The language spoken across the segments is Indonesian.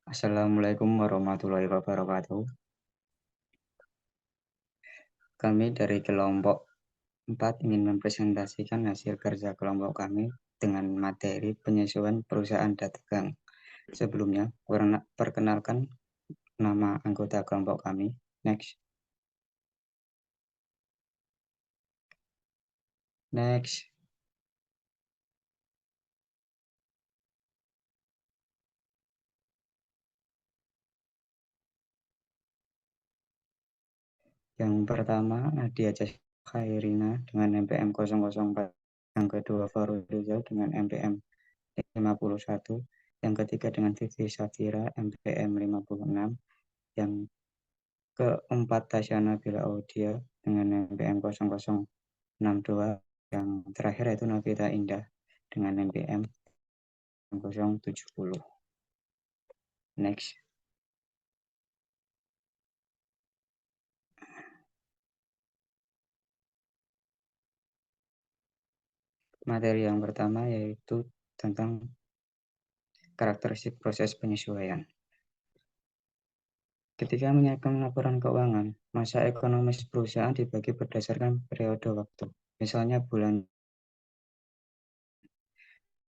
Assalamualaikum warahmatullahi wabarakatuh. Kami dari kelompok 4 ingin mempresentasikan hasil kerja kelompok kami dengan materi penyesuaian perusahaan dagang. Sebelumnya, perkenalkan nama anggota kelompok kami. Next. Yang pertama, Nadia Khairina dengan MPM 004. Yang kedua, Farul Rizal dengan MPM 51. Yang ketiga dengan Vivi Safira MPM 56. Yang keempat, Tasyana Bila Audia dengan MPM 0062. Yang terakhir yaitu Novita Indah dengan MPM 070. Next. Materi yang pertama yaitu tentang karakteristik proses penyesuaian. Ketika menyiapkan laporan keuangan, masa ekonomis perusahaan dibagi berdasarkan periode waktu. Misalnya bulan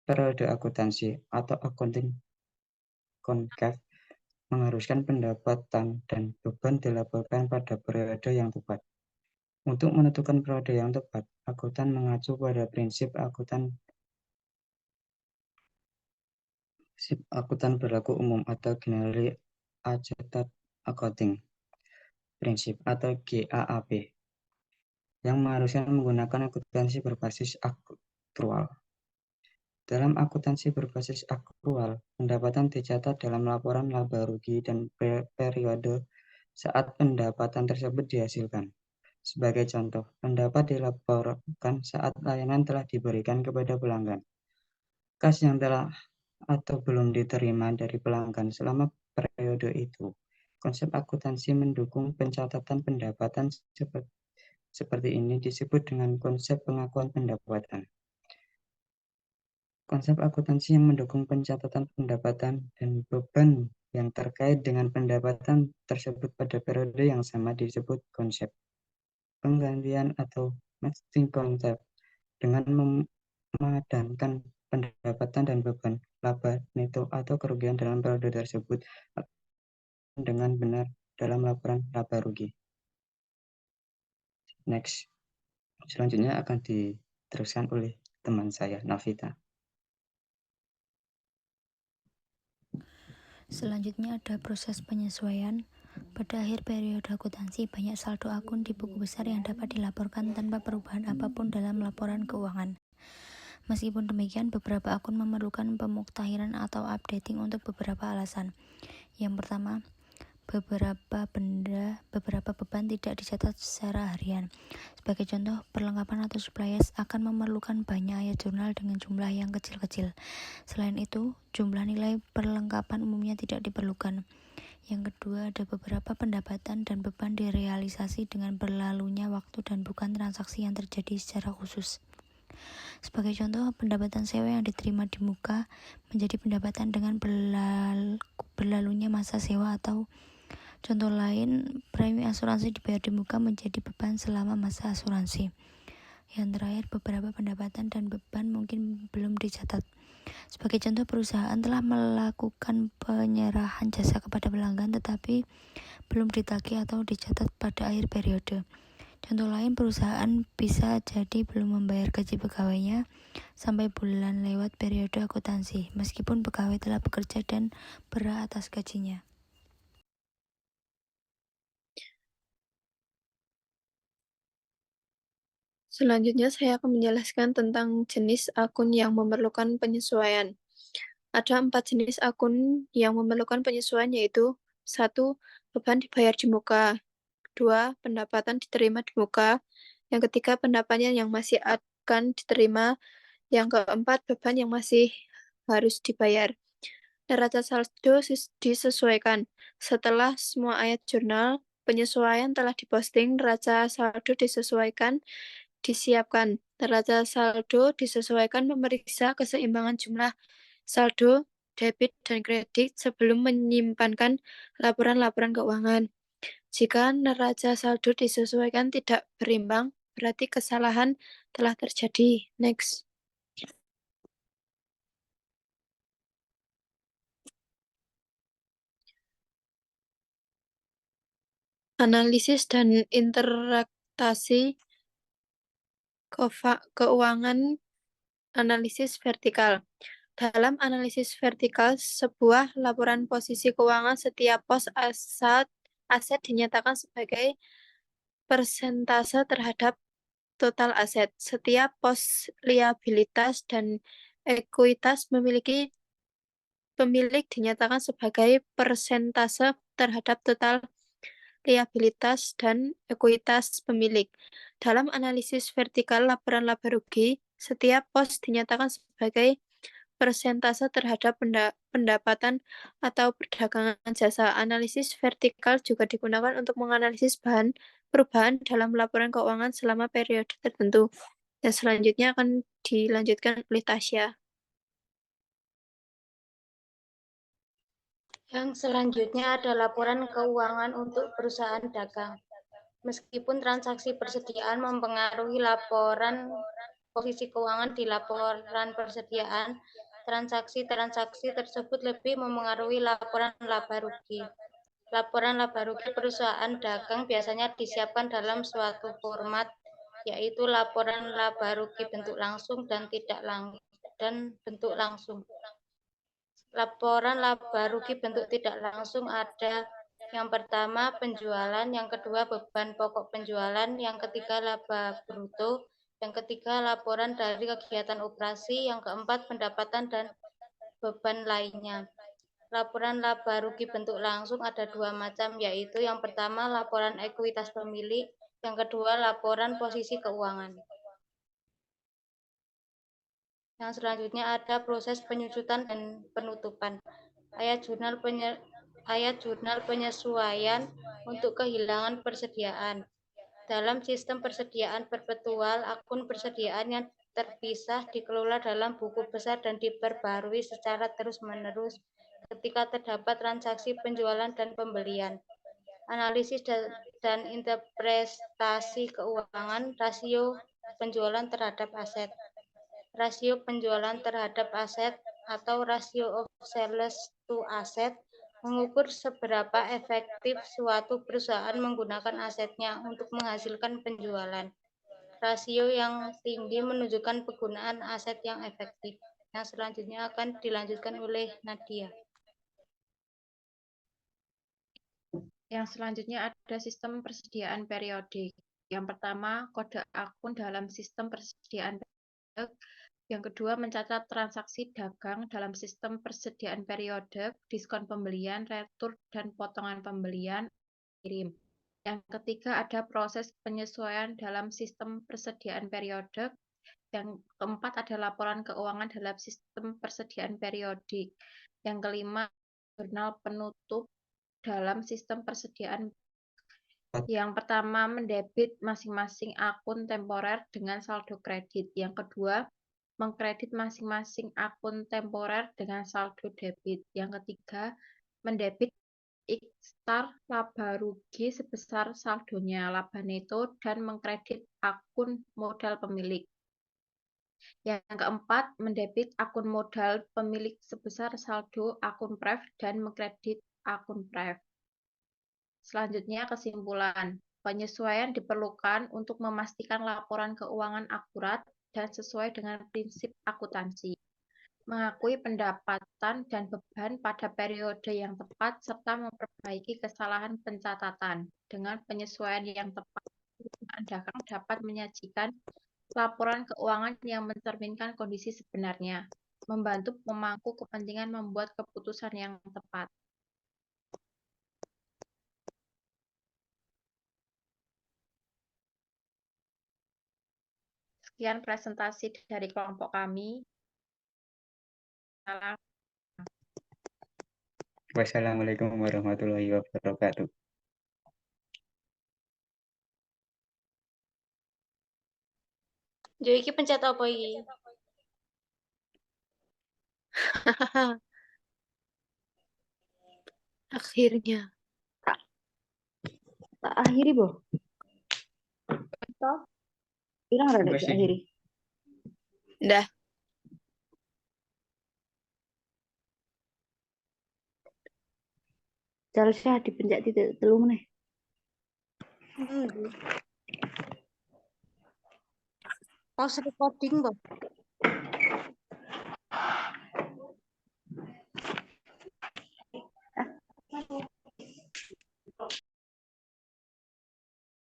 periode akuntansi atau accounting concave mengharuskan pendapatan dan beban dilaporkan pada periode yang tepat. Untuk menentukan periode yang tepat, akuntan mengacu pada prinsip akuntan berlaku umum atau Generally Accepted Accounting Principle atau GAAP yang mengharuskan menggunakan akuntansi berbasis akrual. Dalam akuntansi berbasis akrual, pendapatan dicatat dalam laporan laba rugi dan periode saat pendapatan tersebut dihasilkan. Sebagai contoh, pendapat dilaporkan saat layanan telah diberikan kepada pelanggan. Kas yang telah atau belum diterima dari pelanggan selama periode itu. Konsep akuntansi mendukung pencatatan pendapatan seperti ini disebut dengan konsep pengakuan pendapatan. Konsep akuntansi yang mendukung pencatatan pendapatan dan beban yang terkait dengan pendapatan tersebut pada periode yang sama disebut konsep penggantian atau matching concept. Dengan memadankan pendapatan dan beban laba neto atau kerugian dalam periode tersebut dengan benar dalam laporan laba rugi. Next. Selanjutnya akan diteruskan oleh teman saya, Navita. Selanjutnya ada proses penyesuaian. Pada akhir periode akuntansi, banyak saldo akun di buku besar yang dapat dilaporkan tanpa perubahan apapun dalam laporan keuangan. Meskipun demikian, beberapa akun memerlukan pemuktahiran atau updating untuk beberapa alasan. Yang pertama, beberapa beban tidak dicatat secara harian. Sebagai contoh, perlengkapan atau supplies akan memerlukan banyak ayat jurnal dengan jumlah yang kecil-kecil. Selain itu, jumlah nilai perlengkapan umumnya tidak diperlukan. Yang kedua, ada beberapa pendapatan dan beban direalisasi dengan berlalunya waktu dan bukan transaksi yang terjadi secara khusus. Sebagai contoh, pendapatan sewa yang diterima di muka menjadi pendapatan dengan berlalunya masa sewa, atau contoh lain, premi asuransi dibayar di muka menjadi beban selama masa asuransi. Yang terakhir, beberapa pendapatan dan beban mungkin belum dicatat. Sebagai contoh, perusahaan telah melakukan penyerahan jasa kepada pelanggan tetapi belum ditagih atau dicatat pada akhir periode. Contoh lain, perusahaan bisa jadi belum membayar gaji pegawainya sampai bulan lewat periode akuntansi, meskipun pegawai telah bekerja dan berhak atas gajinya. Selanjutnya saya akan menjelaskan tentang jenis akun yang memerlukan penyesuaian. Ada 4 jenis akun yang memerlukan penyesuaian, yaitu 1. Beban dibayar di muka. 2. Pendapatan diterima di muka. Yang ketiga, pendapatan yang masih akan diterima. Yang keempat, beban yang masih harus dibayar. Neraca saldo disesuaikan. Setelah semua ayat jurnal penyesuaian telah diposting, neraca saldo disesuaikan disiapkan. Neraca saldo disesuaikan memeriksa keseimbangan jumlah saldo debit dan kredit sebelum menyimpankan laporan-laporan keuangan. Jika neraca saldo disesuaikan tidak berimbang, berarti kesalahan telah terjadi. Next. Analisis dan interaksi keuangan analisis vertikal. Dalam analisis vertikal, sebuah laporan posisi keuangan setiap pos aset dinyatakan sebagai persentase terhadap total aset. Setiap pos liabilitas dan ekuitas memiliki pemilik dinyatakan sebagai persentase terhadap total liabilitas dan ekuitas pemilik. Dalam analisis vertikal laporan laba rugi, setiap pos dinyatakan sebagai persentase terhadap pendapatan atau perdagangan jasa. Analisis vertikal juga digunakan untuk menganalisis perubahan dalam laporan keuangan selama periode tertentu. Dan selanjutnya akan dilanjutkan oleh Tasya. Yang selanjutnya ada laporan keuangan untuk perusahaan dagang. Meskipun transaksi persediaan mempengaruhi laporan posisi keuangan di laporan persediaan, transaksi-transaksi tersebut lebih memengaruhi laporan laba rugi. Laporan laba rugi perusahaan dagang biasanya disiapkan dalam suatu format, yaitu laporan laba rugi bentuk langsung dan bentuk langsung. Laporan laba rugi bentuk tidak langsung ada yang pertama penjualan, yang kedua beban pokok penjualan, yang ketiga laba bruto, yang ketiga laporan dari kegiatan operasi, yang keempat pendapatan dan beban lainnya. Laporan laba rugi bentuk langsung ada dua macam, yaitu yang pertama laporan ekuitas pemilik, yang kedua laporan posisi keuangan. Yang selanjutnya ada proses penyusutan dan penutupan. Ayat jurnal penyesuaian untuk kehilangan persediaan. Dalam sistem persediaan perpetual, akun persediaan yang terpisah dikelola dalam buku besar dan diperbarui secara terus-menerus ketika terdapat transaksi penjualan dan pembelian. Analisis dan interpretasi keuangan, rasio penjualan terhadap aset. Rasio penjualan terhadap aset atau rasio of sales to asset mengukur seberapa efektif suatu perusahaan menggunakan asetnya untuk menghasilkan penjualan. Rasio yang tinggi menunjukkan penggunaan aset yang efektif. Yang selanjutnya akan dilanjutkan oleh Nadia. Yang selanjutnya ada sistem persediaan periodik. Yang pertama, kode akun dalam sistem persediaan periodik. Yang kedua, mencatat transaksi dagang dalam sistem persediaan periodik, diskon pembelian, retur, dan potongan pembelian, kirim. Yang ketiga, ada proses penyesuaian dalam sistem persediaan periodik. Yang keempat, ada laporan keuangan dalam sistem persediaan periodik. Yang kelima, jurnal penutup dalam sistem persediaan. Yang pertama, mendebit masing-masing akun temporer dengan saldo kredit. Yang kedua, mengkredit masing-masing akun temporer dengan saldo debit. Yang ketiga, mendebit X-star laba rugi sebesar saldonya laba neto dan mengkredit akun modal pemilik. Yang keempat, mendebit akun modal pemilik sebesar saldo akun pref dan mengkredit akun pref. Selanjutnya kesimpulan. Penyesuaian diperlukan untuk memastikan laporan keuangan akurat dan sesuai dengan prinsip akuntansi, mengakui pendapatan dan beban pada periode yang tepat, serta memperbaiki kesalahan pencatatan. Dengan penyesuaian yang tepat, perusahaan dagang dapat menyajikan laporan keuangan yang mencerminkan kondisi sebenarnya, membantu pemangku kepentingan membuat keputusan yang tepat. Sekian presentasi dari kelompok kami. Wassalamualaikum warahmatullahi wabarakatuh. Jo iki pencet apa iki? akhirnya. Tak akhiri, Boh. Toh, Irang rada Enggak tak sih. akhiri. Dah. Seharusnya dipencet titik telu meneh. Pause recording, Boh.